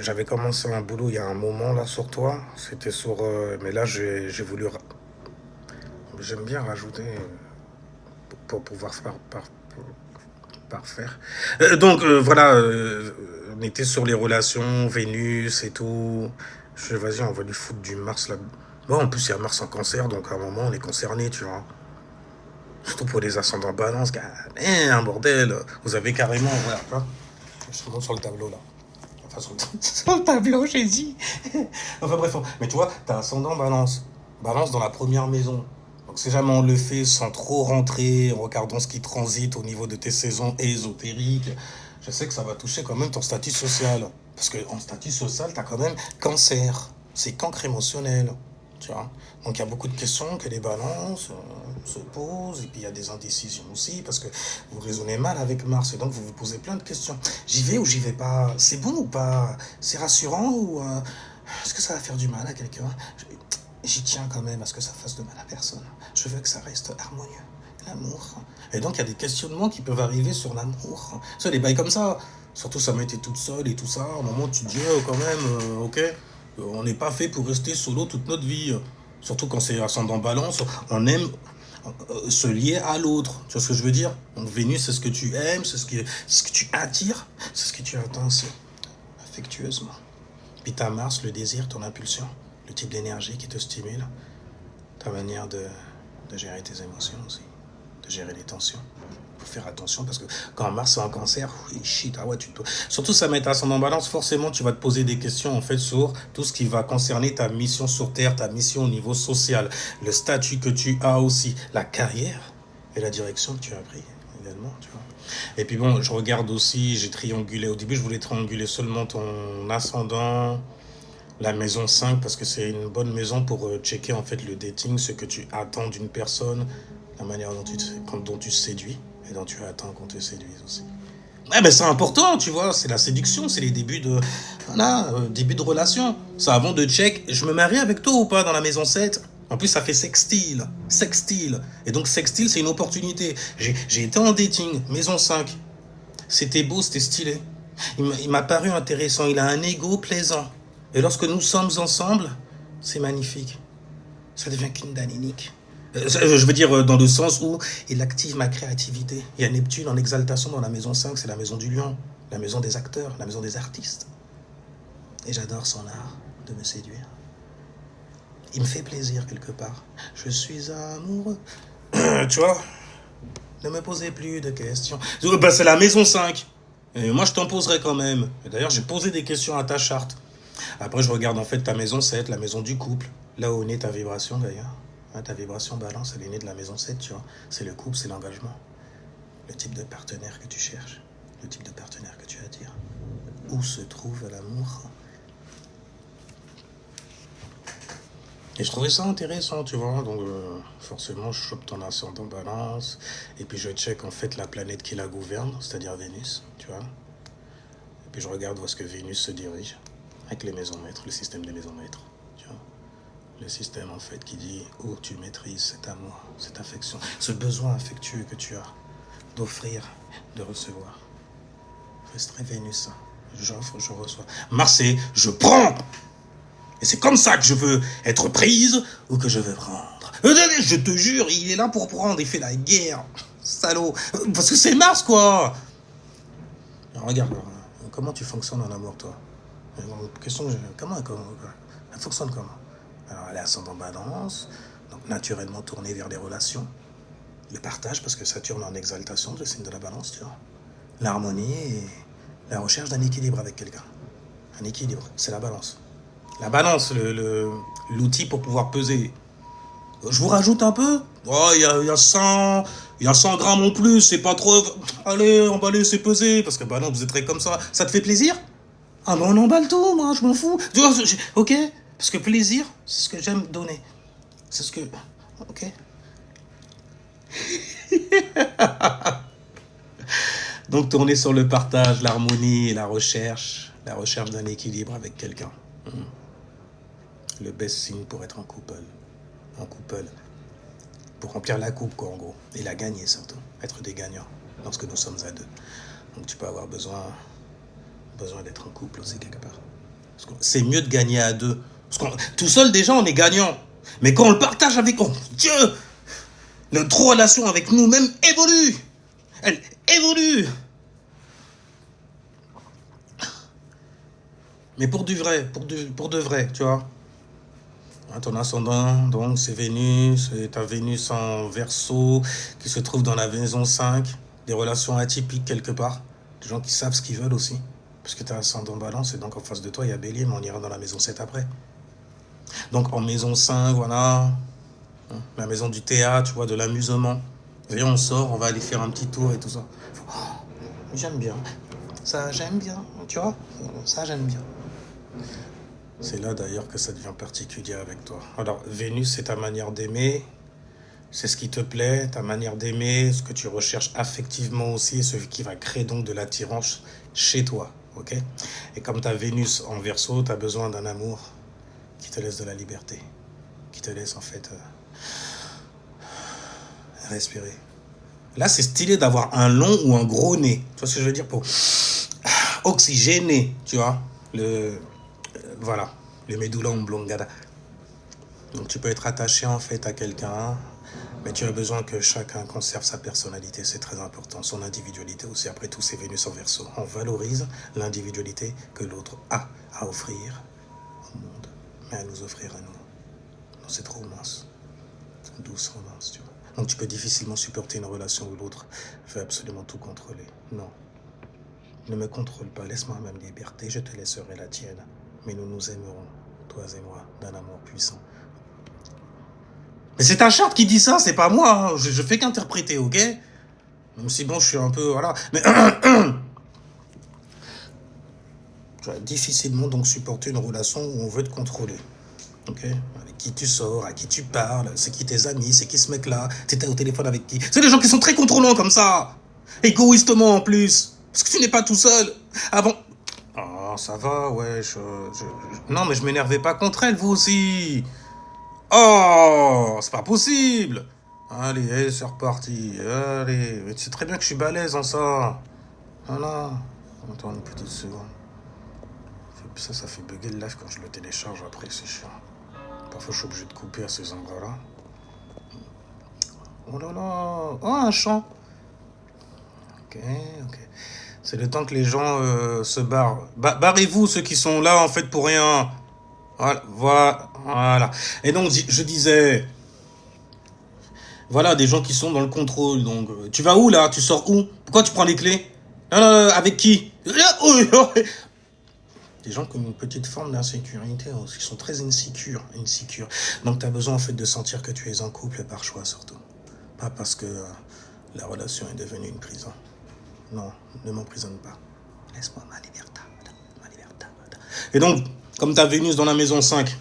J'avais commencé un boulot il y a un moment là sur toi. C'était sur. Mais là, j'ai voulu. J'aime bien rajouter pour pouvoir parfaire. Voilà, on était sur les relations, Vénus et tout. Vas-y, on va lui foutre du Mars là. Bon, en plus, il y a Mars en cancer, donc à un moment, on est concerné, tu vois. Surtout pour les ascendants balance, un bordel. Vous avez carrément. Voilà, tu vois. Je te montre sur le tableau là. Enfin, sur le tableau, j'ai dit. Enfin bref, mais tu vois, t'as ascendant balance. Balance dans la première maison. Donc si jamais on le fait sans trop rentrer, en regardant ce qui transite au niveau de tes saisons ésotériques, je sais que ça va toucher quand même ton statut social. Parce que en statut social, t'as quand même cancer. C'est cancre émotionnel. Tu vois. Donc il y a beaucoup de questions que les balances se posent, et puis il y a des indécisions aussi, parce que vous raisonnez mal avec Mars, et donc vous vous posez plein de questions. J'y vais ou j'y vais pas? C'est bon ou pas? C'est rassurant ou est-ce que ça va faire du mal à quelqu'un? J'y tiens quand même à ce que ça fasse de mal à personne. Je veux que ça reste harmonieux. L'amour. Et donc il y a des questionnements qui peuvent arriver sur l'amour. Ça, des bails comme ça. Surtout ça m'a été toute seule et tout ça. À un moment tu te dis quand même, ok, on n'est pas fait pour rester solo toute notre vie. Surtout quand c'est ascendant balance, on aime se lier à l'autre. Tu vois ce que je veux dire? Donc Vénus, c'est ce que tu aimes, c'est ce que tu attires, c'est ce que tu attends aussi, affectueusement. Puis t'as Mars, le désir, ton impulsion, le type d'énergie qui te stimule, ta manière de gérer tes émotions aussi, de gérer les tensions. Faut faire attention parce que quand Mars est en cancer, shit, ah ouais, surtout ça met ascendant en balance, forcément tu vas te poser des questions en fait sur tout ce qui va concerner ta mission sur Terre, ta mission au niveau social, le statut que tu as aussi, la carrière et la direction que tu as pris également, tu vois. Et puis bon, je regarde aussi, j'ai triangulé, au début je voulais trianguler seulement ton ascendant, la maison 5 parce que c'est une bonne maison pour checker en fait le dating, ce que tu attends d'une personne, la manière dont tu séduis et dont tu attends qu'on te séduise aussi. Ouais, mais c'est important, tu vois, c'est la séduction, c'est les débuts de voilà, début de relation. C'est avant de check, je me marie avec toi ou pas dans la maison 7. En plus, ça fait sextile, sextile. Et donc sextile, c'est une opportunité. J'ai été en dating, maison 5. C'était beau, c'était stylé. Il m'a paru intéressant, il a un ego plaisant. Et lorsque nous sommes ensemble, c'est magnifique. Ça devient kundalinique. Je veux dire dans le sens où il active ma créativité. Il y a Neptune en exaltation dans la maison 5, c'est la maison du lion, la maison des acteurs, la maison des artistes. Et j'adore son art de me séduire. Il me fait plaisir quelque part. Je suis amoureux. Tu vois? Ne me posez plus de questions. Bah, c'est la maison 5. Et moi, je t'en poserai quand même. Et d'ailleurs, j'ai posé des questions à ta charte. Après, je regarde en fait ta maison 7, la maison du couple. Là où est née ta vibration d'ailleurs. Hein, ta vibration balance, elle est née de la maison 7, tu vois. C'est le couple, c'est l'engagement. Le type de partenaire que tu cherches. Le type de partenaire que tu attires. Où se trouve l'amour? Et je trouvais ça intéressant, tu vois. Donc, forcément, je chope ton ascendant balance. Et puis, je check en fait la planète qui la gouverne, c'est-à-dire Vénus, tu vois. Et puis, je regarde où est-ce que Vénus se dirige. Avec les maisons maîtres, le système des maisons maîtres, tu vois. Le système, en fait, qui dit où tu maîtrises cet amour, cette affection, ce besoin affectueux que tu as d'offrir, de recevoir. C'est très Vénus, ça. J'offre, je reçois. Mars, je prends. Et c'est comme ça que je veux être prise ou que je veux prendre. Je te jure, il est là pour prendre, il fait la guerre. Salaud. Parce que c'est Mars, quoi. Alors, regarde, comment tu fonctionnes en amour, toi? Question, comment elle fonctionne comment? Alors, elle est ascendant balance, donc naturellement tournée vers les relations. Le partage, parce que Saturne est en exaltation, le signe de la balance, tu vois. L'harmonie et la recherche d'un équilibre avec quelqu'un. Un équilibre, c'est la balance. La balance, l'outil pour pouvoir peser. Je vous rajoute un peu. Oh, il y a 100, il y a 100 grammes en plus, c'est pas trop. Allez, emballez, c'est pesé. Parce que bah non, vous êtes très comme ça. Ça te fait plaisir? Ah bah on emballe tout, moi, je m'en fous. Tu vois, ok? Parce que plaisir, c'est ce que j'aime donner. C'est ce que. Ok? Donc tourner sur le partage, l'harmonie et la recherche d'un équilibre avec quelqu'un. Le best signe pour être en couple. En couple. Pour remplir la coupe, quoi, en gros. Et la gagner, surtout. Être des gagnants lorsque nous sommes à deux. Donc tu peux avoir besoin d'être en couple aussi, quelque part. C'est mieux de gagner à deux. Parce que tout seul, déjà, on est gagnant. Mais quand on le partage avec... Oh, Dieu, notre relation avec nous-mêmes évolue. Elle évolue. Mais pour du vrai, pour de vrai, tu vois. Ton ascendant, donc, c'est Vénus, et ta Vénus en Verseau, qui se trouve dans la maison 5, des relations atypiques quelque part, des gens qui savent ce qu'ils veulent aussi, parce que tu as ascendant Balance, et donc en face de toi, il y a Bélier, mais on ira dans la maison 7 après. Donc en maison 5, voilà, la maison du théâtre, tu vois, de l'amusement. Et on sort, on va aller faire un petit tour et tout ça. Oh, j'aime bien, ça j'aime bien, tu vois, ça j'aime bien. C'est là d'ailleurs que ça devient particulier avec toi. Alors, Vénus, c'est ta manière d'aimer, c'est ce qui te plaît, ta manière d'aimer, ce que tu recherches affectivement aussi, ce qui va créer donc de l'attirance chez toi, ok? Et comme ta Vénus en Verseau, tu as besoin d'un amour qui te laisse de la liberté, qui te laisse en fait respirer. Là, c'est stylé d'avoir un long ou un gros nez, tu vois ce que je veux dire, pour oxygéner, tu vois, voilà, le medulla oblongata. Donc tu peux être attaché en fait à quelqu'un, mais tu as besoin que chacun conserve sa personnalité, c'est très important, son individualité aussi. Après tout, c'est Vénus en Verseau. On valorise l'individualité que l'autre a à offrir au monde, mais à nous offrir à nous. Dans cette romance, douce romance, tu vois. Donc tu peux difficilement supporter une relation où l'autre veut absolument tout contrôler. Non. Ne me contrôle pas, laisse-moi ma liberté, je te laisserai la tienne. Mais nous nous aimerons, toi et moi, d'un amour puissant. Mais c'est ta charte qui dit ça, c'est pas moi, hein. Je fais qu'interpréter, ok? Même si bon, je suis un peu, voilà. Mais tu vas difficilement donc supporter une relation où on veut te contrôler. Ok? Avec qui tu sors, à qui tu parles, c'est qui tes amis, c'est qui ce mec-là, t'étais au téléphone avec qui? C'est des gens qui sont très contrôlants comme ça. Égoïstement en plus. Parce que tu n'es pas tout seul. Avant. Oh, ça va, ouais, non, mais je m'énervais pas contre elle, vous aussi. Oh, c'est pas possible. Allez, c'est reparti. Allez, mais tu sais très bien que je suis balèze en ça. Voilà. Attends une petite seconde. Ça fait bugger le live quand je le télécharge après, c'est chiant. Parfois, je suis obligé de couper à ces endroits-là. Oh là là. Oh, un champ. Ok. C'est le temps que les gens se barrent. Barrez-vous, ceux qui sont là, en fait, pour rien. Voilà. Et donc, je disais... Voilà, des gens qui sont dans le contrôle. Donc, tu vas où, là? Tu sors où? Pourquoi tu prends les clés? Avec qui? Des gens qui ont une petite forme d'insécurité, qui sont très insécures. Donc, tu as besoin, en fait, de sentir que tu es en couple par choix, surtout. Pas parce que la relation est devenue une prison. Non, ne m'emprisonne pas. Laisse-moi ma liberté. Et donc, comme tu as Vénus dans la maison 5,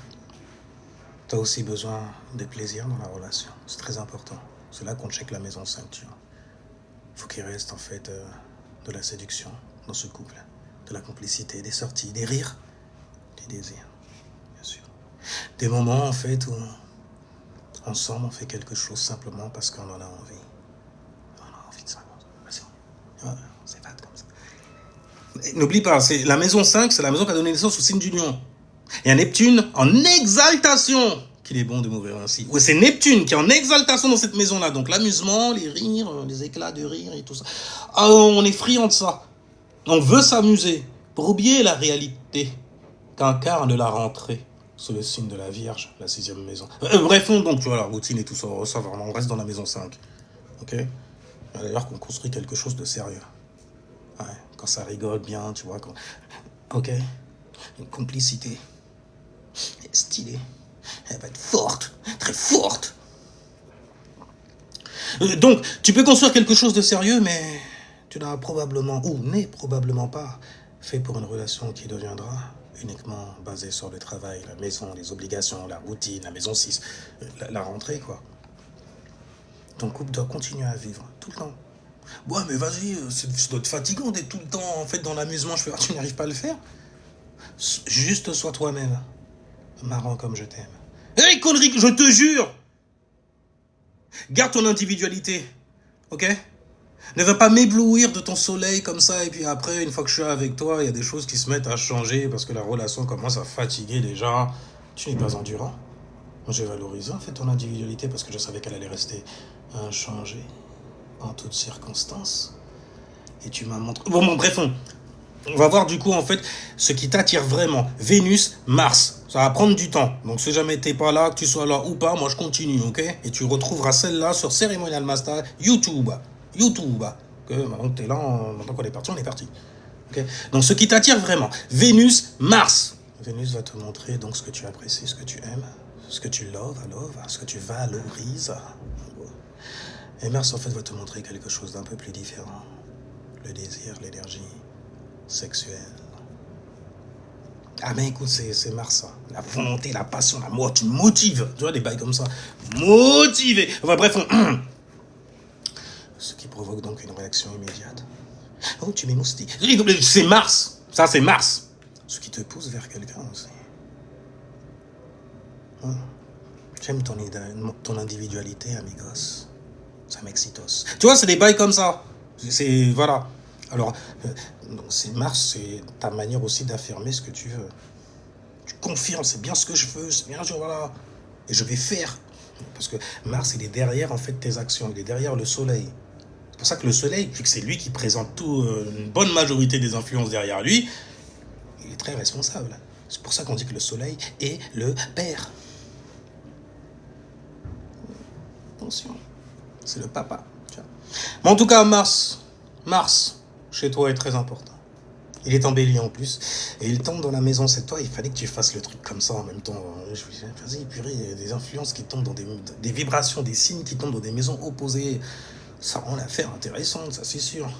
tu as aussi besoin de plaisir dans la relation. C'est très important. C'est là qu'on check la maison 5, tu vois. Il faut qu'il reste, en fait, de la séduction dans ce couple. De la complicité, des sorties, des rires, des désirs, bien sûr. Des moments, en fait, où ensemble, on fait quelque chose simplement parce qu'on en a envie. On a envie de ça. Vas-y, c'est pas comme ça. N'oublie pas, c'est la maison 5, c'est la maison qui a donné naissance au signe du lion. Il y a Neptune en exaltation, qu'il est bon de mourir ainsi. Ouais, c'est Neptune qui est en exaltation dans cette maison-là. Donc l'amusement, les rires, les éclats de rire et tout ça. On est friand de ça. On veut s'amuser pour oublier la réalité qu'incarne la rentrée sous le signe de la Vierge, la 6e maison. Bref, donc, tu vois, la routine et tout ça, on reste dans la maison 5. Ok? D'ailleurs qu'on construit quelque chose de sérieux. Ouais, quand ça rigole bien, tu vois. Ok? Une complicité. Elle est stylée. Elle va être forte. Très forte. Donc, tu peux construire quelque chose de sérieux, mais tu n'as probablement, ou n'est probablement pas, fait pour une relation qui deviendra uniquement basée sur le travail, la maison, les obligations, la routine, la maison 6, la rentrée, quoi. Ton couple doit continuer à vivre, tout le temps. Ouais, mais vas-y, ça doit être fatigant d'être tout le temps, en fait, dans l'amusement. Je fais, tu n'arrives pas à le faire? Juste sois toi-même. Marrant comme je t'aime. Hey, connerie, je te jure! Garde ton individualité, ok? Ne va pas m'éblouir de ton soleil comme ça, et puis après, une fois que je suis avec toi, il y a des choses qui se mettent à changer parce que la relation commence à fatiguer déjà. Tu n'es pas endurant. Moi, j'ai valorisé en fait ton individualité parce que je savais qu'elle allait rester inchangée en toutes circonstances. Et tu m'as montré... Bon, bref, on va voir du coup en fait ce qui t'attire vraiment. Vénus, Mars. Ça va prendre du temps. Donc si jamais t'es pas là, que tu sois là ou pas, moi je continue, ok? Et tu retrouveras celle-là sur Ceremonial Master YouTube. YouTube. Que maintenant que t'es là, maintenant qu'on est parti, on est parti. Okay. Donc ce qui t'attire vraiment. Vénus, Mars. Vénus va te montrer donc ce que tu apprécies, ce que tu aimes, ce que tu love, ce que tu valorises. Et Mars en fait va te montrer quelque chose d'un peu plus différent. Le désir, l'énergie sexuelle. Ah mais écoute, c'est Mars, ça. La volonté, la passion, l'amour, tu me motives. Tu vois, des bails comme ça. Motivé. Enfin bref, ce qui provoque donc une réaction immédiate. Oh, tu m'émoustilles. C'est Mars. Ça, c'est Mars. Ce qui te pousse vers quelqu'un aussi. J'aime ton individualité, amigos. Ça m'excitos. Tu vois, c'est des bails comme ça. C'est... Voilà. Alors, c'est Mars, c'est ta manière aussi d'affirmer ce que tu veux. Tu confirmes, c'est bien ce que je veux, c'est bien, voilà. Et je vais faire. Parce que Mars, il est derrière, en fait, tes actions. Il est derrière le soleil. C'est pour ça que le soleil, vu que c'est lui qui présente une bonne majorité des influences derrière lui, il est très responsable. C'est pour ça qu'on dit que le soleil est le père. Attention, c'est le papa. Mais en tout cas, Mars, chez toi, est très important. Il est en bélier en plus. Et il tombe dans la maison, c'est toi, il fallait que tu fasses le truc comme ça en même temps. Je me dis, vas-y, purée, il y a des influences qui tombent dans des vibrations, des signes qui tombent dans des maisons opposées. Ça rend l'affaire intéressante, ça c'est sûr.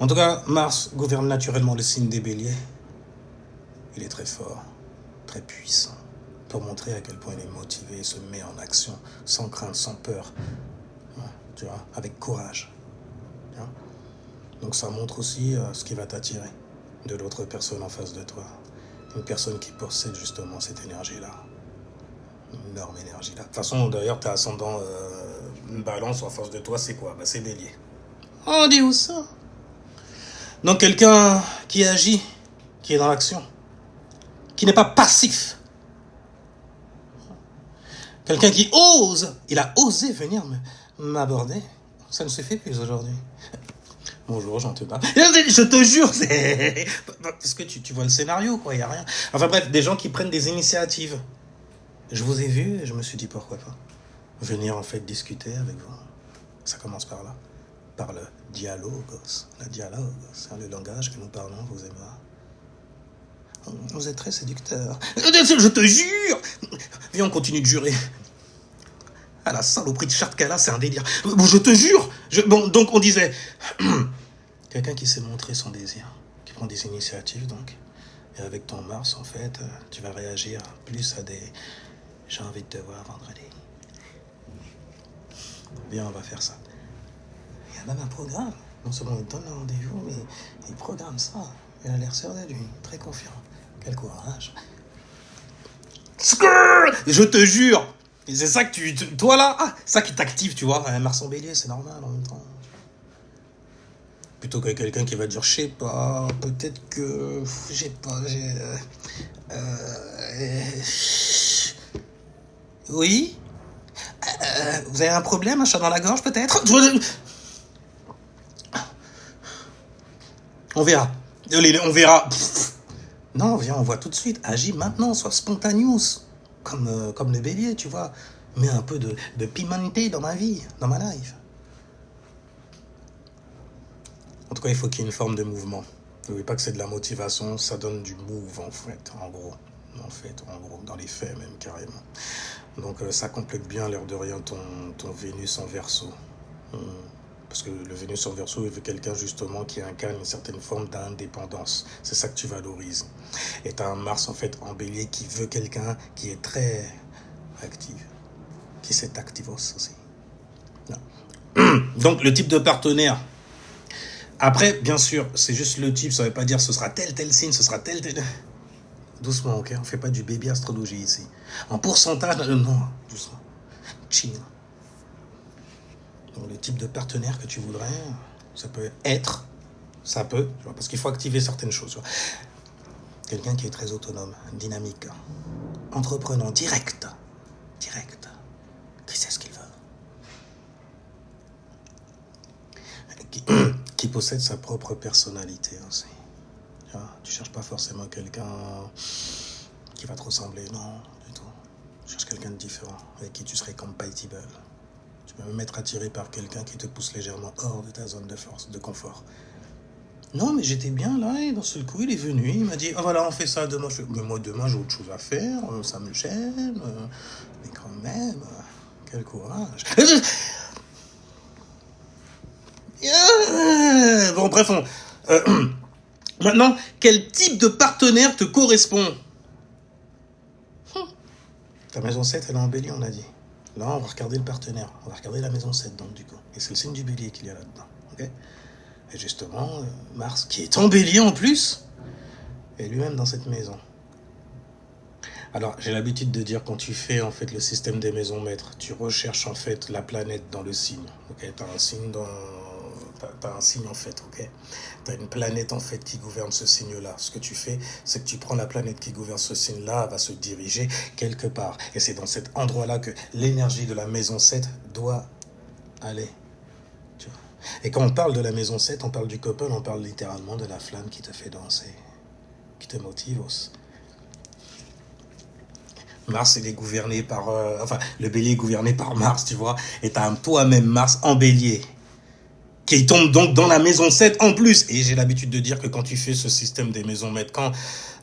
En tout cas, Mars gouverne naturellement le signe des béliers. Il est très fort, très puissant, pour montrer à quel point il est motivé et se met en action, sans crainte, sans peur. Tu vois, avec courage. Tu vois. Donc ça montre aussi ce qui va t'attirer de l'autre personne en face de toi. Une personne qui possède justement cette énergie-là. Une énorme énergie-là. De toute façon, d'ailleurs, t'as ascendant balance en face de toi, c'est quoi? Bah, c'est bélier. On dit où ça? Donc quelqu'un qui agit, qui est dans l'action, qui n'est pas passif. Quelqu'un qui ose, il a osé venir m'aborder. Ça ne se fait plus aujourd'hui. Bonjour, j'en te parle. Je te jure, c'est... Parce que tu vois le scénario, quoi, il n'y a rien. Enfin bref, des gens qui prennent des initiatives. Je vous ai vu et je me suis dit pourquoi pas. Venir en fait discuter avec vous. Ça commence par là. Par le dialogue. Le dialogue, c'est le langage que nous parlons, vous et moi. Vous êtes très séducteur. Je te jure. Viens, on continue de jurer. Ah, la saloperie de charte qu'elle a, c'est un délire. Bon, je te jure. Bon, donc on disait... Quelqu'un qui sait montrer son désir, qui prend des initiatives, donc. Et avec ton Mars, en fait, tu vas réagir plus à des... J'ai envie de te voir vendredi. Viens, on va faire ça. Il y a même un programme. Non seulement il donne un rendez-vous, mais il programme ça. Il a l'air sûr de lui, très confiant. Quel courage. Je te jure. Et c'est ça que toi là, ça qui t'active, tu vois. Mars en bélier, c'est normal en même temps. Plutôt que quelqu'un qui va dire, je sais pas, peut-être que... Je sais pas, oui. Vous avez un problème, un chat dans la gorge, peut-être? On verra. On verra. Non, viens, on voit tout de suite. Agis maintenant, sois spontaneous. Comme le bélier, tu vois. Mets un peu de pimenté dans ma vie, dans ma life. En tout cas, il faut qu'il y ait une forme de mouvement. N'oubliez pas que c'est de la motivation, ça donne du move, en fait, en gros. Dans les faits même, carrément. Donc, ça complète bien, l'air de rien, ton Vénus en Verseau. Parce que le Vénus en Verseau, il veut quelqu'un, justement, qui incarne une certaine forme d'indépendance. C'est ça que tu valorises. Et tu as un Mars, en fait, en Bélier, qui veut quelqu'un qui est très actif. Qui s'est activos aussi. Non. Donc, le type de partenaire... Après, bien sûr, c'est juste le type, ça veut pas dire ce sera tel signe, ce sera tel... Doucement, ok? On fait pas du baby astrologie ici. En pourcentage, non, doucement. Chill. Donc, le type de partenaire que tu voudrais, ça peut être, ça peut, tu vois, parce qu'il faut activer certaines choses. Tu vois. Quelqu'un qui est très autonome, dynamique, entreprenant, direct, qui sait ce qu'il veut. Qui possède sa propre personnalité aussi. Tu vois, tu cherches pas forcément quelqu'un qui va te ressembler, non, du tout. Tu cherches quelqu'un de différent, avec qui tu serais compatible. Tu peux même être attiré par quelqu'un qui te pousse légèrement hors de ta zone de force, de confort. Non, mais j'étais bien là, et d'un seul coup, il est venu, il m'a dit, ah voilà, on fait ça demain. Mais moi, demain, j'ai autre chose à faire, ça me gêne, mais quand même, quel courage. Bon, bref, maintenant, quel type de partenaire te correspond? Ta maison 7, elle est embellie, on a dit. Là, on va regarder le partenaire. On va regarder la maison 7, donc, du coup. Et c'est le signe du bélier qu'il y a là-dedans. Okay, et justement, Mars, qui est embelli en plus, est lui-même dans cette maison. Alors, j'ai l'habitude de dire, quand tu fais, en fait, le système des maisons maîtres, tu recherches, en fait, la planète dans le signe. Ok, t'as un signe dans... T'as un signe, en fait, ok. T'as une planète, en fait, qui gouverne ce signe-là. Ce que tu fais, c'est que tu prends la planète qui gouverne ce signe-là, elle va se diriger quelque part. Et c'est dans cet endroit-là que l'énergie de la maison 7 doit aller. Tu vois. Et quand on parle de la maison 7, on parle du couple, on parle littéralement de la flamme qui te fait danser, qui te motive aussi. Mars, il est gouverné par... le bélier est gouverné par Mars, tu vois. Et t'as toi-même Mars en bélier, qui tombe donc dans la maison 7 en plus. Et j'ai l'habitude de dire que quand tu fais ce système des maisons maîtres, quand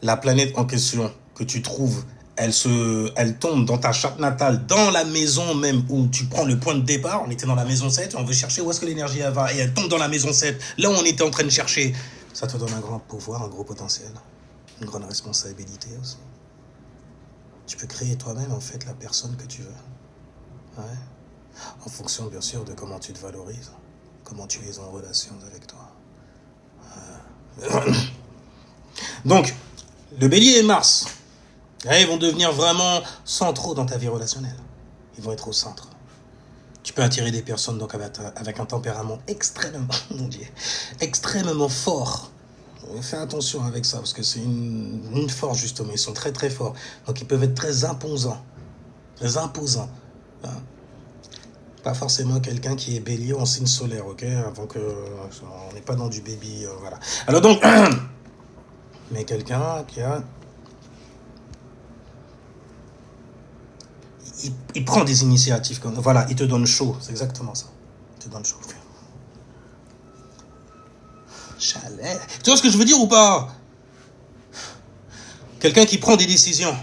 la planète en question que tu trouves, elle tombe dans ta charte natale, dans la maison même où tu prends le point de départ, on était dans la maison 7, on veut chercher où est-ce que l'énergie va, et elle tombe dans la maison 7, là où on était en train de chercher. Ça te donne un grand pouvoir, un gros potentiel, une grande responsabilité aussi. Tu peux créer toi-même, en fait, la personne que tu veux. Ouais. En fonction, bien sûr, de comment tu te valorises, comment tu es en relation avec toi. Donc, le bélier et Mars, ils vont devenir vraiment centraux dans ta vie relationnelle. Ils vont être au centre. Tu peux attirer des personnes donc avec un tempérament extrêmement fort. Fais attention avec ça, parce que c'est une force, justement. Ils sont très, très forts. Donc, ils peuvent être très imposants. Très imposants. Hein. Pas forcément quelqu'un qui est bélier en signe solaire, ok? Avant que... on n'est pas dans du baby, voilà. Alors donc... mais quelqu'un qui a... Il prend des initiatives. Voilà, il te donne chaud. C'est exactement ça. Il te donne chaud. Chalet. Tu vois ce que je veux dire ou pas? Quelqu'un qui prend des décisions.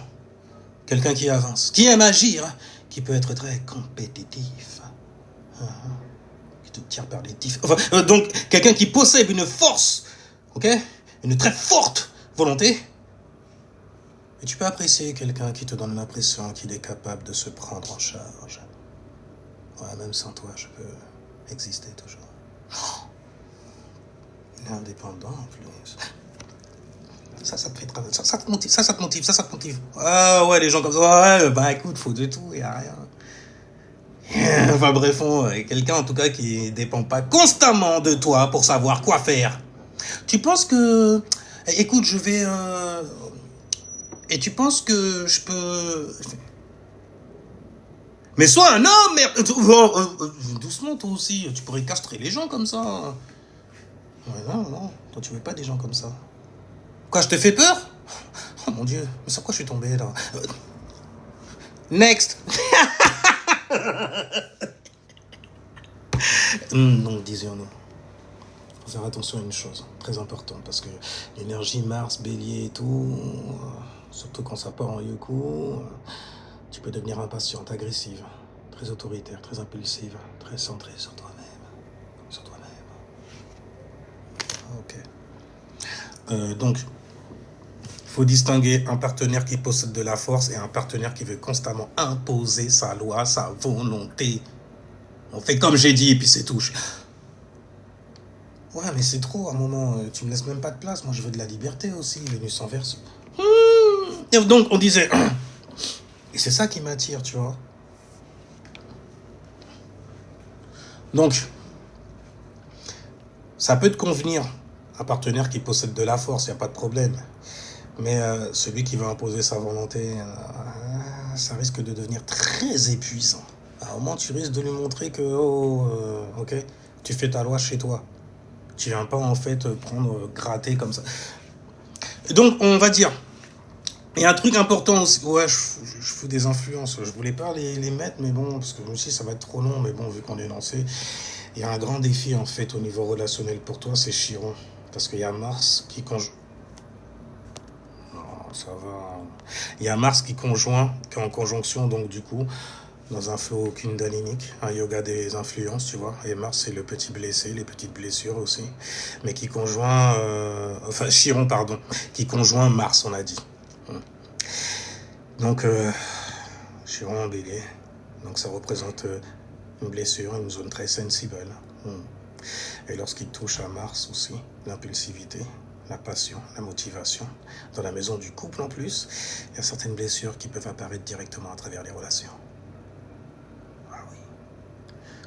Quelqu'un qui avance. Qui aime agir. Qui peut être très compétitif. Qui te tire par les tifs. Enfin, donc, quelqu'un qui possède une force. Ok? Une très forte volonté. Et tu peux apprécier quelqu'un qui te donne l'impression qu'il est capable de se prendre en charge. Ouais, même sans toi, je peux exister toujours. Il est indépendant en plus. Ça te fait travailler. Ça te motive, ça te motive. Ah ouais, les gens comme ça, ouais, bah écoute, faut de tout, y a rien. Enfin bref, quelqu'un en tout cas qui dépend pas constamment de toi pour savoir quoi faire. Tu penses que... Écoute, je vais... Et tu penses que je peux... Mais sois un homme, merde. Doucement, toi aussi. Tu pourrais castrer les gens comme ça. Ouais, non. Toi, tu veux pas des gens comme ça. Quoi, je te fais peur? Oh mon Dieu. Mais sur quoi je suis tombé, là? Next. Donc, disions-nous. Faut faire attention à une chose très importante. Parce que l'énergie Mars, Bélier et tout... surtout quand ça part en yuku... tu peux devenir impatiente, agressive, très autoritaire, très impulsive, très centrée sur toi-même. Ok. Donc, il faut distinguer un partenaire qui possède de la force et un partenaire qui veut constamment imposer sa loi, sa volonté. On fait comme j'ai dit et puis c'est tout. Ouais, mais c'est trop, à un moment, tu me laisses même pas de place. Moi, je veux de la liberté aussi, Vénus en Verseau. Et donc, on disait... Et c'est ça qui m'attire, tu vois. Donc, ça peut te convenir, un partenaire qui possède de la force, il n'y a pas de problème. Mais celui qui va imposer sa volonté, ça risque de devenir très épuisant. À un moment, tu risques de lui montrer que, ok, tu fais ta loi chez toi. Tu viens pas, en fait, prendre, gratter comme ça. Donc, on va dire, il y a un truc important aussi. Ouais, je fous des influences. Je voulais pas les mettre, mais bon, parce que aussi, ça va être trop long. Mais bon, vu qu'on est lancé, il y a un grand défi, en fait, au niveau relationnel pour toi, c'est Chiron. Parce qu'il y a Mars qui conjoint. Non, ça va. Il y a Mars qui est en conjonction, donc du coup, dans un flow kundalinique, un yoga des influences, tu vois. Et Mars, c'est le petit blessé, les petites blessures aussi. Mais qui conjoint, enfin, Chiron, pardon, qui conjoint Mars, on a dit. Donc, Chiron en bélier. Donc, ça représente une blessure, une zone très sensible. Et lorsqu'il touche à Mars aussi, l'impulsivité, la passion, la motivation, dans la maison du couple en plus, il y a certaines blessures qui peuvent apparaître directement à travers les relations. Ah oui.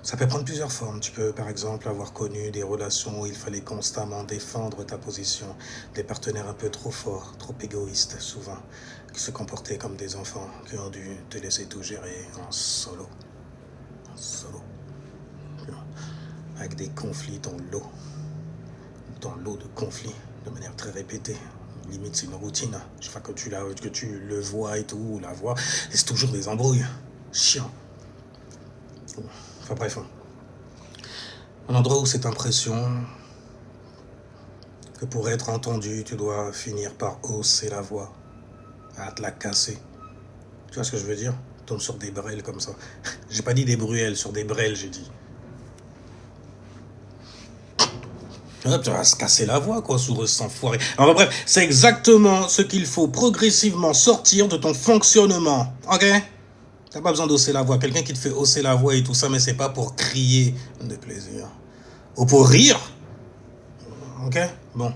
Ça peut prendre plusieurs formes. Tu peux, par exemple, avoir connu des relations où il fallait constamment défendre ta position, des partenaires un peu trop forts, trop égoïstes, souvent, qui se comportaient comme des enfants, qui ont dû te laisser tout gérer en solo. En solo. Avec des conflits dans l'eau de conflits, de manière très répétée. Limite, c'est une routine. Chaque fois que tu le vois et tout, ou la vois, c'est toujours des embrouilles. Chiant. Enfin bref. Un endroit où cette impression que pour être entendu, tu dois finir par hausser la voix, à te la casser. Tu vois ce que je veux dire? Tombe sur des brels comme ça. J'ai pas dit des bruels, sur des brels, j'ai dit. Tu vas se casser la voix, quoi, sous sans foirer. Enfin bref, c'est exactement ce qu'il faut progressivement sortir de ton fonctionnement. Ok? T'as pas besoin d'hausser la voix. Quelqu'un qui te fait hausser la voix et tout ça, mais c'est pas pour crier de plaisir. Ou pour rire. Ok? Bon.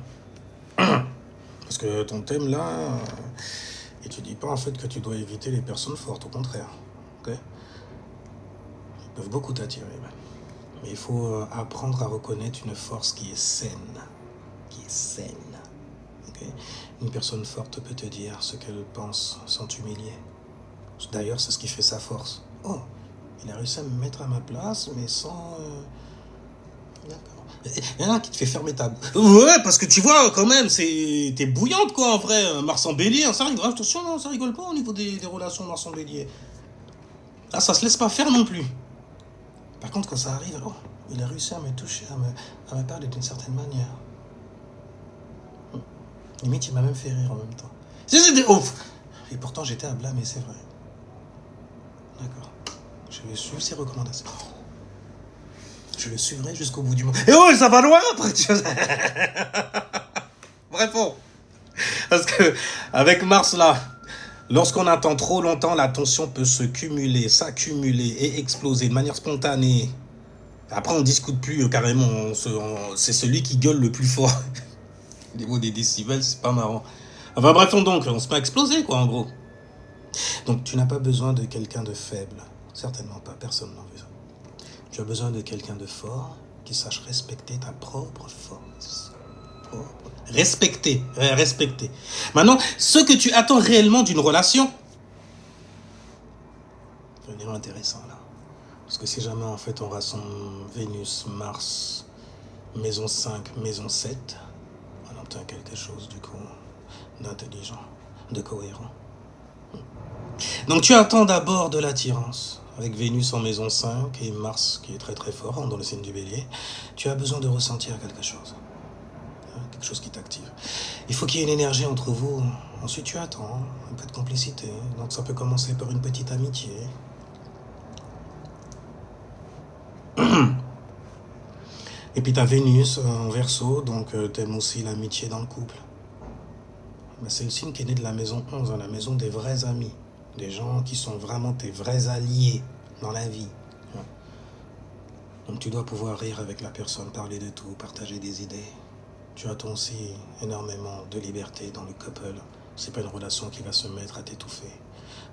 Parce que ton thème là, et tu dis pas en fait que tu dois éviter les personnes fortes, au contraire. Ok? Ils peuvent beaucoup t'attirer. Mais il faut apprendre à reconnaître une force qui est saine. Qui est saine. Okay? Une personne forte peut te dire ce qu'elle pense sans t'humilier. D'ailleurs, c'est ce qui fait sa force. Oh, il a réussi à me mettre à ma place, mais sans... D'accord. Il y en a qui te fait fermer ta bouche. Ouais, parce que tu vois, quand même, t'es bouillante, quoi, en vrai. Mars en bélier, hein, ça rigole. Attention, non, ça rigole pas au niveau des relations Mars en bélier. Là, ça se laisse pas faire non plus. Par contre, quand ça arrive, oh, il a réussi à me toucher, à me parler d'une certaine manière. Limite, il m'a même fait rire en même temps. C'était ouf. Et pourtant, j'étais à blâmer, c'est vrai. D'accord. Je vais suivre ses recommandations. Je le suivrai jusqu'au bout du monde. Et oh, ça va loin après. Bref, bon. Parce que, avec Mars, là, lorsqu'on attend trop longtemps, la tension peut se cumuler, s'accumuler et exploser de manière spontanée. Après, on discute plus carrément. C'est celui qui gueule le plus fort. Au niveau des décibels, c'est pas marrant. Enfin bref, donc, on se met à exploser, quoi, en gros. Donc, tu n'as pas besoin de quelqu'un de faible. Certainement pas, personne n'en veut ça. Tu as besoin de quelqu'un de fort qui sache respecter ta propre force. Respecter. Maintenant, ce que tu attends réellement d'une relation, ça va devenir intéressant, là. Parce que si jamais, en fait, on rassemble Vénus, Mars, maison 5, maison 7, on obtient quelque chose, du coup, d'intelligent, de cohérent. Donc tu attends d'abord de l'attirance, avec Vénus en maison 5 et Mars qui est très très fort dans le signe du bélier. Tu as besoin de ressentir quelque chose qui t'active. Il faut qu'il y ait une énergie entre vous. Ensuite tu attends, un peu de complicité. Donc ça peut commencer par une petite amitié. Et puis tu as Vénus en Verseau, donc t'aimes aussi l'amitié dans le couple. C'est le signe qui est né de la maison 11, la maison des vrais amis. Des gens qui sont vraiment tes vrais alliés dans la vie. Donc tu dois pouvoir rire avec la personne, parler de tout, partager des idées. Tu attends aussi énormément de liberté dans le couple. C'est pas une relation qui va se mettre à t'étouffer.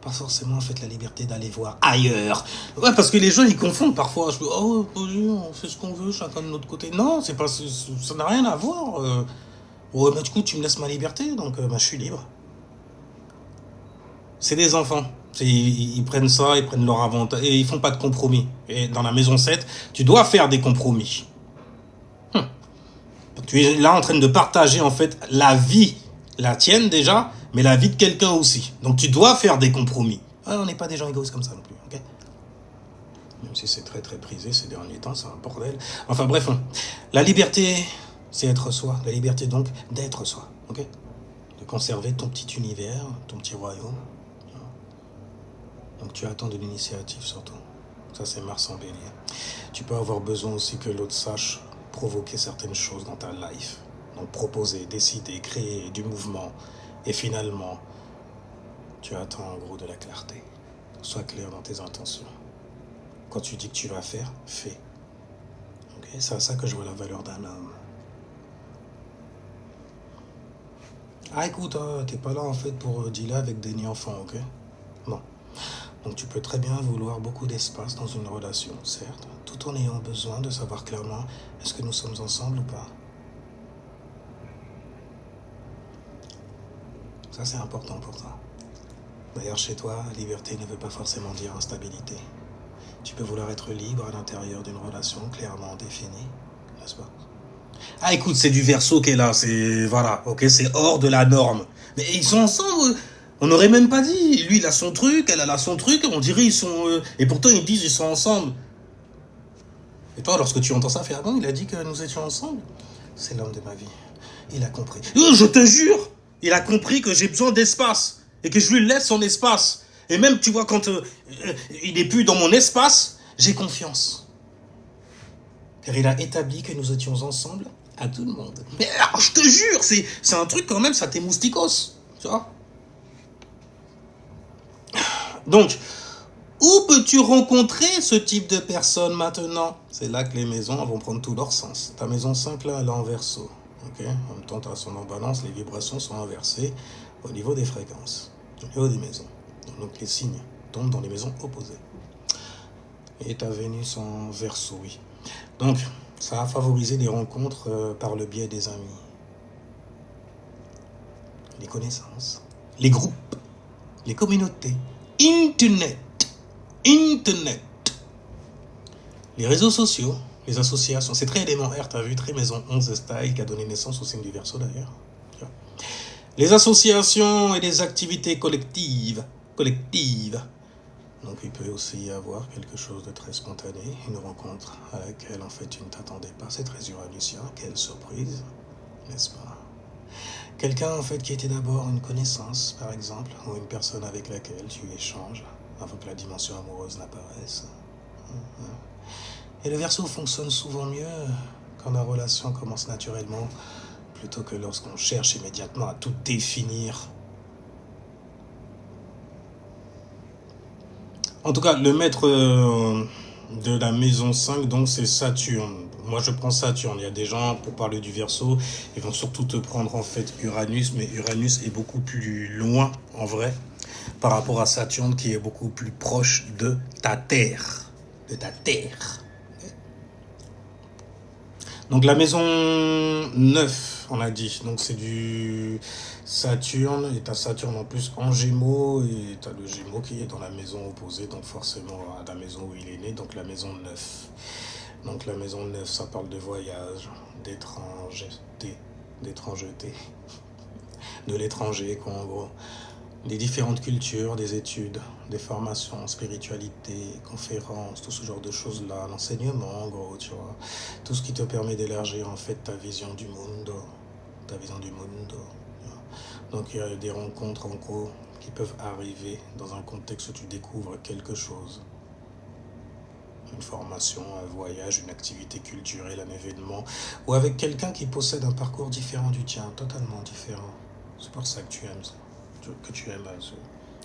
pas forcément en fait la liberté d'aller voir ailleurs. Ouais, parce que les gens ils confondent parfois. Je dis, oh, on fait ce qu'on veut, chacun de notre côté. Non, c'est pas, ça n'a rien à voir. Ouais, mais du coup, tu me laisses ma liberté, donc je suis libre. C'est des enfants. Ils prennent ça, ils prennent leur avantage et ils font pas de compromis. Et dans la maison 7, tu dois faire des compromis. Tu es là en train de partager en fait la vie, la tienne déjà, mais la vie de quelqu'un aussi. Donc tu dois faire des compromis. Ah, on n'est pas des gens égoïstes comme ça non plus, ok? Même si c'est très très prisé ces derniers temps, c'est un bordel. Enfin bref, la liberté, c'est être soi. La liberté donc d'être soi, ok? De conserver ton petit univers, ton petit royaume. Donc tu attends de l'initiative surtout. Ça c'est Mars en bélier. Tu peux avoir besoin aussi que l'autre sache provoquer certaines choses dans ta life. Donc proposer, décider, créer du mouvement. Et finalement, tu attends en gros de la clarté. Sois clair dans tes intentions. Quand tu dis que tu vas faire, fais. Okay? C'est à ça que je vois la valeur d'un homme. Ah écoute, t'es pas là en fait pour dealer avec des nids-enfants, ok? Non. Donc tu peux très bien vouloir beaucoup d'espace dans une relation, certes, tout en ayant besoin de savoir clairement est-ce que nous sommes ensemble ou pas. Ça c'est important pour toi. D'ailleurs chez toi, liberté ne veut pas forcément dire instabilité. Tu peux vouloir être libre à l'intérieur d'une relation clairement définie, n'est-ce pas? Ah écoute, c'est du Verseau qui est là, c'est voilà, ok, c'est hors de la norme. Mais ils sont ensemble. On n'aurait même pas dit. Lui, il a son truc, elle a son truc. On dirait ils sont. Et pourtant, ils disent ils sont ensemble. Et toi, lorsque tu entends ça, fais ah bon, il a dit que nous étions ensemble. C'est l'homme de ma vie. Il a compris. Je te jure, il a compris que j'ai besoin d'espace et que je lui laisse son espace. Et même, tu vois, quand il n'est plus dans mon espace, j'ai confiance. Car il a établi que nous étions ensemble à tout le monde. Mais alors, je te jure, c'est un truc quand même, ça t'émousticos. Tu vois? Donc, où peux-tu rencontrer ce type de personnes maintenant? C'est là que les maisons vont prendre tout leur sens. Ta maison 5, là, elle est en Verseau. Okay? En même temps, tu as son en balance, les vibrations sont inversées au niveau des fréquences, au niveau des maisons. Donc, les signes tombent dans les maisons opposées. Et ta Vénus en Verseau, oui. Donc, ça a favorisé les rencontres par le biais des amis, les connaissances, les groupes, les communautés, Internet, les réseaux sociaux, les associations. C'est très élémentaire, t'as vu, très maison 11 style qui a donné naissance au signe du Verseau d'ailleurs. Les associations et les activités collectives. Donc il peut aussi y avoir quelque chose de très spontané, une rencontre à laquelle en fait tu ne t'attendais pas. C'est très uranusien, quelle surprise, n'est-ce pas? Quelqu'un en fait qui était d'abord une connaissance, par exemple, ou une personne avec laquelle tu échanges avant que la dimension amoureuse n'apparaisse. Et le Verseau fonctionne souvent mieux quand la relation commence naturellement, plutôt que lorsqu'on cherche immédiatement à tout définir. En tout cas, le maître de la maison 5, donc c'est Saturne. Moi, je prends Saturne. Il y a des gens, pour parler du Verseau, ils vont surtout te prendre en fait Uranus, mais Uranus est beaucoup plus loin, en vrai, par rapport à Saturne, qui est beaucoup plus proche de ta Terre. De ta Terre. Donc la maison 9, on a dit, donc c'est du Saturne, et t'as Saturne en plus en Gémeaux, et t'as le Gémeaux qui est dans la maison opposée, donc forcément à la maison où il est né, donc la maison 9. Donc la maison 9, ça parle de voyage, d'étrangeté, de l'étranger, quoi, en gros. Des différentes cultures, des études, des formations, spiritualité, conférences, tout ce genre de choses-là, l'enseignement, en gros, tu vois. Tout ce qui te permet d'élargir, en fait, ta vision du monde. Donc, il y a des rencontres, en gros, qui peuvent arriver dans un contexte où tu découvres quelque chose. Une formation, un voyage, une activité culturelle, un événement, ou avec quelqu'un qui possède un parcours différent du tien, totalement différent. C'est pour ça que tu aimes ça. Que tu aimes,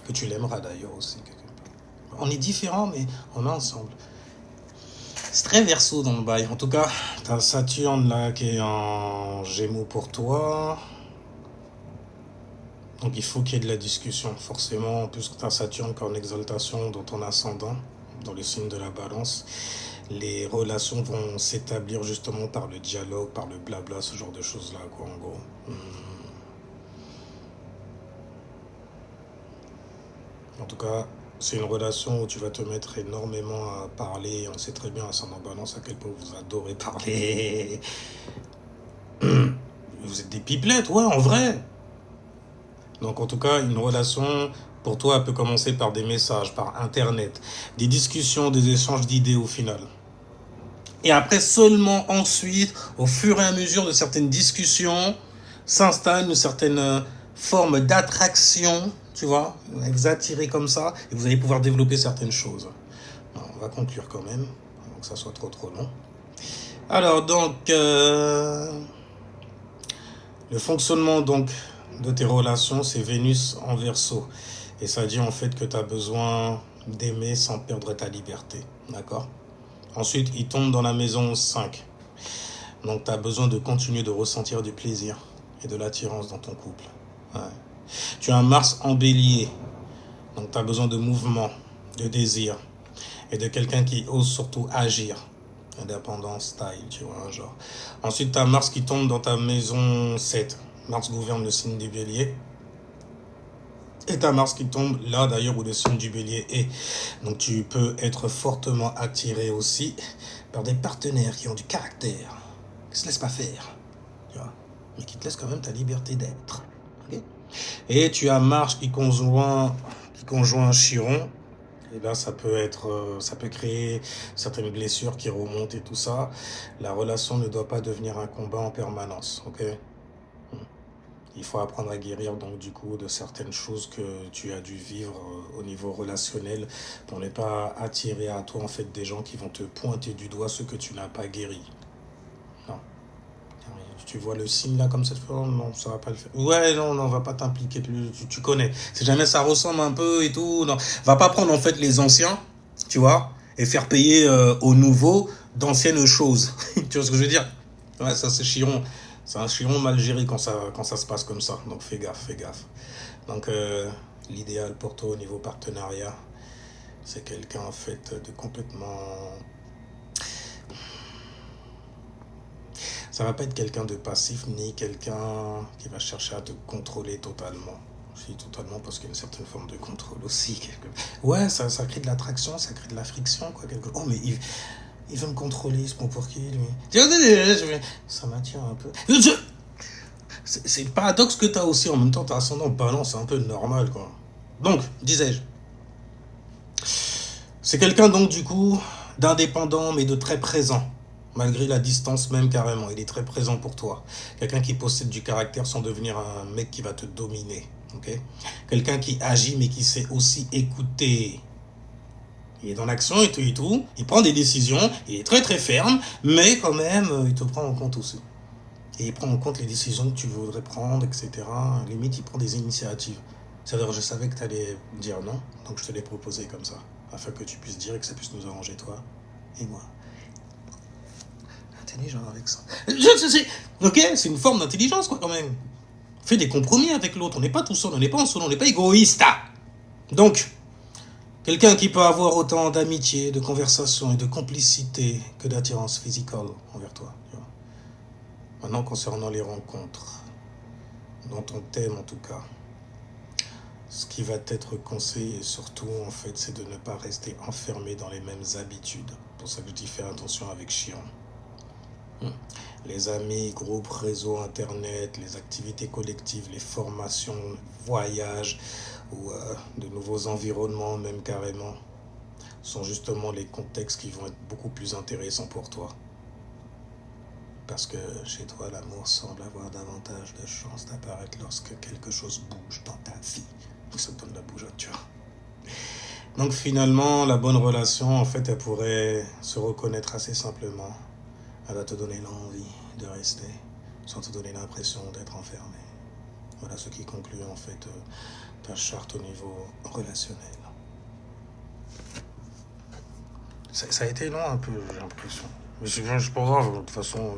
que tu l'aimeras d'ailleurs aussi. On est différents, mais on est ensemble. C'est très Verseau dans le bail. En tout cas, t'as Saturne là qui est en Gémeaux pour toi. Donc il faut qu'il y ait de la discussion, forcément, en plus que tu as Saturne qui est en exaltation dans ton ascendant, dans le signe de la balance, les relations vont s'établir justement par le dialogue, par le blabla, ce genre de choses-là, quoi, en gros. En tout cas, c'est une relation où tu vas te mettre énormément à parler. On sait très bien, ascendant balance, à quel point vous adorez parler. Vous êtes des pipelettes, ouais, en vrai. Donc en tout cas, une relation, pour toi, elle peut commencer par des messages, par Internet, des discussions, des échanges d'idées au final. Et après, seulement ensuite, au fur et à mesure de certaines discussions, s'installe une certaine forme d'attraction, tu vois, vous allez vous attirer comme ça, et vous allez pouvoir développer certaines choses. Bon, on va conclure quand même, avant que ça soit trop long. Alors donc, le fonctionnement donc de tes relations, c'est Vénus en Verseau. Et ça dit en fait que tu as besoin d'aimer sans perdre ta liberté. D'accord? Ensuite, il tombe dans la maison 5. Donc tu as besoin de continuer de ressentir du plaisir et de l'attirance dans ton couple. Ouais. Tu as un Mars en Bélier. Donc tu as besoin de mouvement, de désir et de quelqu'un qui ose surtout agir. Indépendant style, tu vois, genre. Ensuite, tu as Mars qui tombe dans ta maison 7. Mars gouverne le signe du Bélier. Et ta Mars qui tombe là d'ailleurs où le signe du Bélier est. Donc tu peux être fortement attiré aussi par des partenaires qui ont du caractère, qui se laissent pas faire, tu vois, mais qui te laissent quand même ta liberté d'être. Okay. Et tu as Mars qui conjoint Chiron. Et là, ça peut créer certaines blessures qui remontent et tout ça. La relation ne doit pas devenir un combat en permanence, ok? Il faut apprendre à guérir donc du coup de certaines choses que tu as dû vivre au niveau relationnel pour ne pas attirer à toi en fait des gens qui vont te pointer du doigt ce que tu n'as pas guéri. Non. Tu vois le signe là comme cette fois, non, ça va pas le faire. Ouais, non, on va pas t'impliquer plus, tu connais. Si jamais ça ressemble un peu et tout, non. Va pas prendre en fait les anciens, tu vois, et faire payer aux nouveaux d'anciennes choses. Tu vois ce que je veux dire? Ouais, ça c'est Chiron. C'est un Chiron mal géré quand ça se passe comme ça. Donc fais gaffe, fais gaffe. Donc l'idéal pour toi au niveau partenariat, c'est quelqu'un en fait de complètement... Ça va pas être quelqu'un de passif ni quelqu'un qui va chercher à te contrôler totalement. Si totalement parce qu'il y a une certaine forme de contrôle aussi. Ouais, ça crée de l'attraction, ça crée de la friction. Quoi, Oh mais il veut me contrôler, il se prend pour qui lui? Ça m'attire un peu. C'est le paradoxe que tu as aussi. En même temps, tu as ascendant balance, c'est un peu normal, quoi. Donc, disais-je, c'est quelqu'un, donc, du coup, d'indépendant, mais de très présent. Malgré la distance, même carrément. Il est très présent pour toi. Quelqu'un qui possède du caractère sans devenir un mec qui va te dominer. Okay. Quelqu'un qui agit, mais qui sait aussi écouter. Il est dans l'action et tout. Il prend des décisions. Il est très, très ferme. Mais quand même, il te prend en compte aussi. Et il prend en compte les décisions que tu voudrais prendre, etc. Limite, il prend des initiatives. C'est-à-dire, je savais que tu allais dire non, donc je te l'ai proposé comme ça, afin que tu puisses dire et que ça puisse nous arranger, toi et moi. Intelligent avec ça. Ok, c'est une forme d'intelligence, quoi, quand même. Fais des compromis avec l'autre. On n'est pas tout seul, on n'est pas en solo, on n'est pas égoïste. Donc, quelqu'un qui peut avoir autant d'amitié, de conversation et de complicité que d'attirance physique envers toi. Maintenant, concernant les rencontres, dont on t'aime en tout cas, ce qui va être conseillé surtout, en fait, c'est de ne pas rester enfermé dans les mêmes habitudes. Pour ça que je dis fais attention avec Chiron. Les amis, groupes, réseaux, internet, les activités collectives, les formations, voyages ou de nouveaux environnements, même carrément, sont justement les contextes qui vont être beaucoup plus intéressants pour toi. Parce que chez toi, l'amour semble avoir davantage de chances d'apparaître lorsque quelque chose bouge dans ta vie. Ça te donne la bougeotte, tu vois. Donc finalement, la bonne relation, en fait, elle pourrait se reconnaître assez simplement. Elle va te donner l'envie de rester, sans te donner l'impression d'être enfermé. Voilà ce qui conclut, en fait, ta charte au niveau relationnel. Ça a été long un peu, j'ai l'impression. Mais c'est pas grave, de toute façon...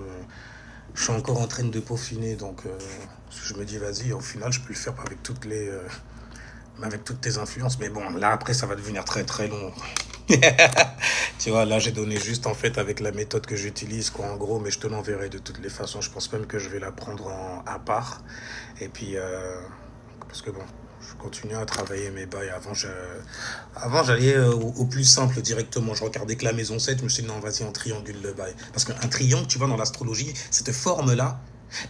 Je suis encore en train de peaufiner, donc je me dis, vas-y, au final, je peux le faire avec toutes tes influences. Mais bon, là, après, ça va devenir très, très long. Tu vois, là, j'ai donné juste, en fait, avec la méthode que j'utilise, quoi, en gros, mais je te l'enverrai de toutes les façons. Je pense même que je vais la prendre à part. Et puis, parce que bon, je continue à travailler mes bails. Avant j'allais au plus simple directement. Je regardais que la maison 7, je me suis dit non, vas-y, on triangule le bail. Parce qu'un triangle, tu vois, dans l'astrologie, cette forme-là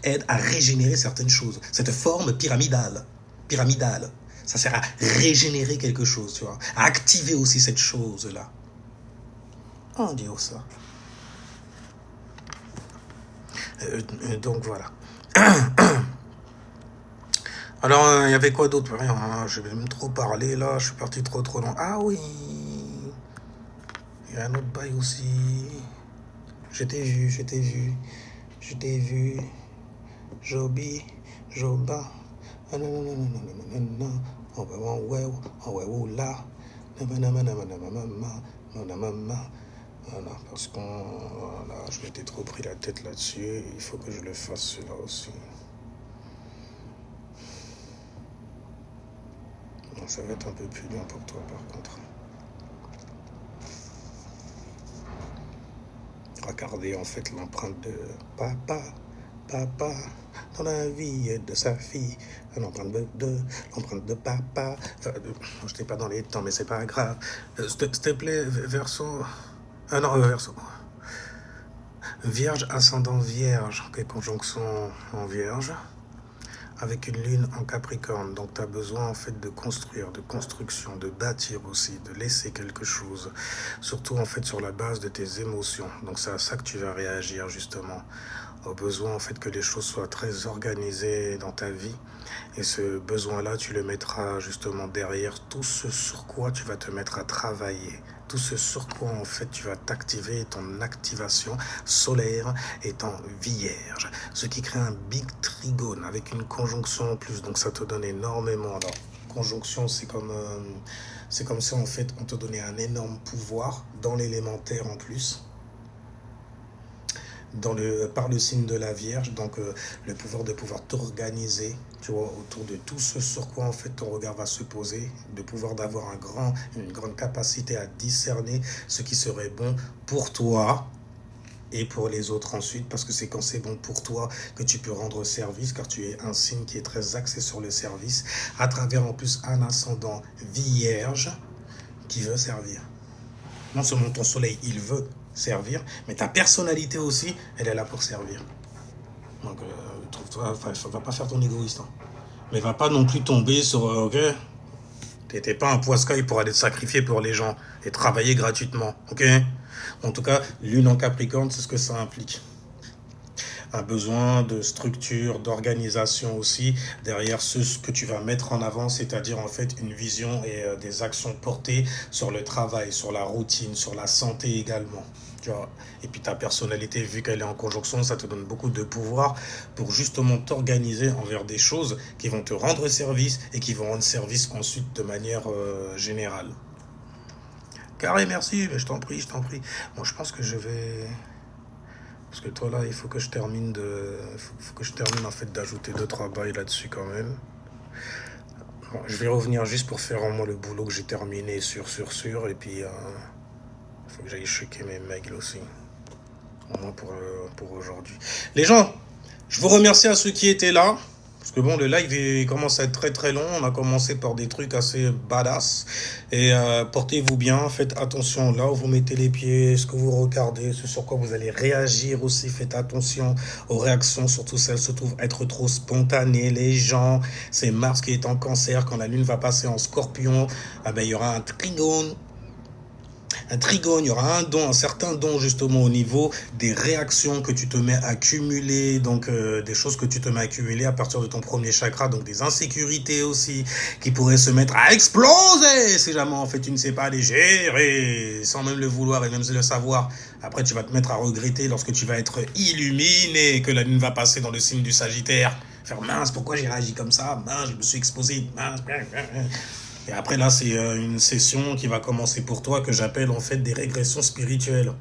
aide à régénérer certaines choses. Cette forme pyramidale, ça sert à régénérer quelque chose, tu vois, à activer aussi cette chose-là. On dit ça. Donc voilà. Alors, il y avait quoi d'autre? Rien, hein, je vais même trop parler là, je suis parti trop long. Ah oui, il y a un autre bail aussi. Je t'ai vu. Jobi, Joba. Ah non, non, non, non, non, non, non, non. On va ouais, là. Voilà, parce qu'on. Voilà, je m'étais trop pris la tête là-dessus. Il faut que je le fasse celui-là aussi. Bon, ça va être un peu plus long pour toi par contre. Regardez en fait l'empreinte de papa dans la vie de sa fille, l'empreinte de papa. Enfin, je n'étais pas dans les temps, mais c'est pas grave. S'il te plaît, verso. Ah non, verso. Vierge, ascendant vierge, quelle conjonction en vierge, avec une lune en Capricorne. Donc tu as besoin en fait de construire, de construction, de bâtir aussi, de laisser quelque chose, surtout en fait sur la base de tes émotions. Donc c'est à ça que tu vas réagir justement, au besoin en fait que les choses soient très organisées dans ta vie. Et ce besoin-là, tu le mettras justement derrière tout ce sur quoi tu vas te mettre à travailler. Tout ce sur quoi en fait tu vas t'activer, ton activation solaire est en Vierge. Ce qui crée un big trigone avec une conjonction en plus. Donc ça te donne énormément. Alors, conjonction, c'est comme si en fait on te donnait un énorme pouvoir dans l'élémentaire en plus. Par le signe de la Vierge, donc le pouvoir de pouvoir t'organiser, tu vois, autour de tout ce sur quoi en fait ton regard va se poser, de pouvoir d'avoir une grande capacité à discerner ce qui serait bon pour toi et pour les autres ensuite, parce que c'est quand c'est bon pour toi que tu peux rendre service, car tu es un signe qui est très axé sur le service, à travers en plus un ascendant Vierge qui veut servir. Non seulement ton soleil, il veut servir, mais ta personnalité aussi, elle est là pour servir. Donc, trouve-toi, va pas faire ton égoïste. Hein. Mais va pas non plus tomber sur, ok, t'étais pas un poiscaille pour aller te sacrifier pour les gens et travailler gratuitement, ok. En tout cas, lune en Capricorne, c'est ce que ça implique. Un besoin de structure, d'organisation aussi, derrière ce que tu vas mettre en avant, c'est-à-dire en fait une vision et des actions portées sur le travail, sur la routine, sur la santé également. Tu vois. Et puis ta personnalité, vu qu'elle est en conjonction, ça te donne beaucoup de pouvoir pour justement t'organiser envers des choses qui vont te rendre service et qui vont rendre service ensuite de manière générale. Carré, merci, mais je t'en prie. Bon, je pense que je vais... Parce que toi là, il faut que je termine en fait d'ajouter 2-3 bails là-dessus quand même. Bon, je vais revenir juste pour faire en moi le boulot que j'ai terminé sur. Et puis il faut que j'aille checker mes mails aussi. Au moins pour aujourd'hui. Les gens, je vous remercie à ceux qui étaient là. Parce que bon, le live il commence à être très très long. On a commencé par des trucs assez badass. Et portez-vous bien, faites attention là où vous mettez les pieds, ce que vous regardez, ce sur quoi vous allez réagir aussi. Faites attention aux réactions, surtout celles se trouvent être trop spontanées. Les gens, c'est Mars qui est en Cancer. Quand la Lune va passer en Scorpion, ah ben, il y aura un trigone. Il y aura un certain don justement au niveau des réactions que tu te mets à accumuler, donc des choses que tu te mets à accumuler à partir de ton premier chakra, donc des insécurités aussi qui pourraient se mettre à exploser si jamais en fait tu ne sais pas les gérer sans même le vouloir et même le savoir. Après tu vas te mettre à regretter lorsque tu vas être illuminé, que la lune va passer dans le signe du Sagittaire, faire mince, pourquoi j'ai réagi comme ça, mince, je me suis exposé, mince. Et après, là, c'est une session qui va commencer pour toi que j'appelle en fait des régressions spirituelles.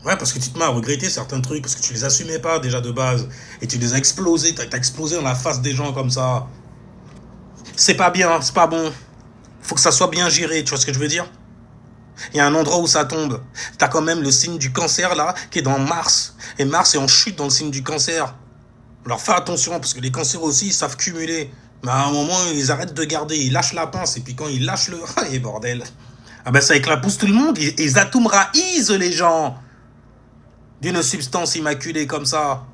Ouais, parce que tu te mets à regretter certains trucs, parce que tu les assumais pas déjà de base, et tu les as explosés, t'as explosé dans la face des gens comme ça. C'est pas bien, c'est pas bon. Faut que ça soit bien géré, tu vois ce que je veux dire? Il y a un endroit où ça tombe. T'as quand même le signe du cancer là, qui est dans Mars. Et Mars est en chute dans le signe du cancer. Alors fais attention, parce que les cancers aussi, ils savent cumuler. Mais à un moment, ils arrêtent de garder, ils lâchent la pince, et puis quand ils lâchent le... Ah, et bordel. Ah ben ça éclabousse tout le monde, ils atomisent les gens d'une substance immaculée comme ça.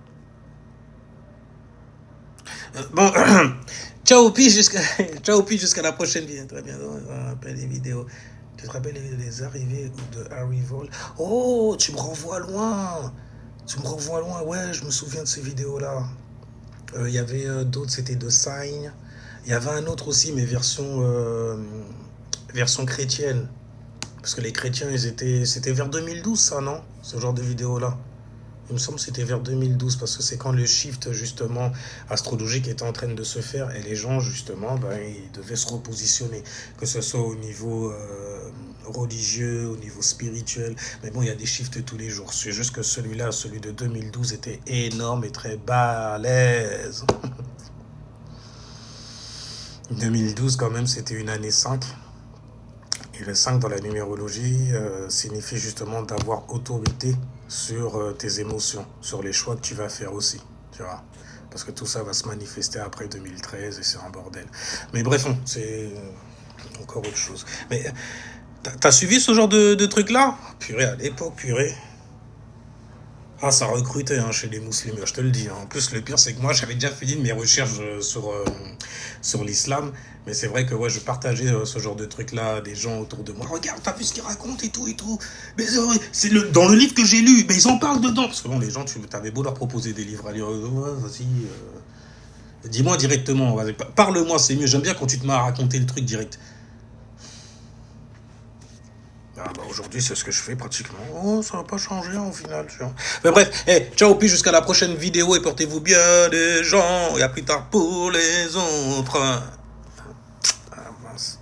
Bon, ciao Pi jusqu'à ciao Pi jusqu'à la prochaine vidéo. Très bien, on va rappeler les vidéos. Tu te rappelles les vidéos des arrivées de Harry Vol? Oh, tu me renvoies loin. Tu me renvoies loin, ouais, je me souviens de ces vidéos-là. Il y avait d'autres, c'était de Sign. Il y avait un autre aussi, mais version chrétienne. Parce que les chrétiens, c'était vers 2012, ça, non? Ce genre de vidéo-là. Il me semble que c'était vers 2012, parce que c'est quand le shift, justement, astrologique était en train de se faire, et les gens, justement, ben, ils devaient se repositionner, que ce soit au niveau religieux, au niveau spirituel. Mais bon, il y a des shifts tous les jours. C'est juste que celui-là, celui de 2012, était énorme et très balèze. 2012, quand même, c'était une année 5. Et le 5 dans la numérologie signifie justement d'avoir autorité sur tes émotions, sur les choix que tu vas faire aussi, tu vois. Parce que tout ça va se manifester après 2013 et c'est un bordel. Mais bref, c'est encore autre chose. Mais t'as suivi ce genre de truc-là? Purée, à l'époque, purée. Ah, ça recrutait hein, chez les musulmans, je te le dis. Hein. En plus, le pire, c'est que moi, j'avais déjà fini mes recherches sur l'islam. Mais c'est vrai que ouais, je partageais ce genre de trucs-là, des gens autour de moi. Regarde, t'as vu ce qu'ils racontent et tout et tout. Mais c'est dans le livre que j'ai lu, mais ils en parlent dedans. Parce que bon, les gens, tu avais beau leur proposer des livres à lire. Ouais, vas-y, dis-moi directement. Parle-moi, c'est mieux. J'aime bien quand tu te mets à raconter le truc direct. Ah bah aujourd'hui, c'est ce que je fais pratiquement. Oh, ça va pas changer hein, au final, tu vois. Mais bref, hey, ciao, puis jusqu'à la prochaine vidéo et portez-vous bien les gens. Et à plus tard pour les autres. Ah mince.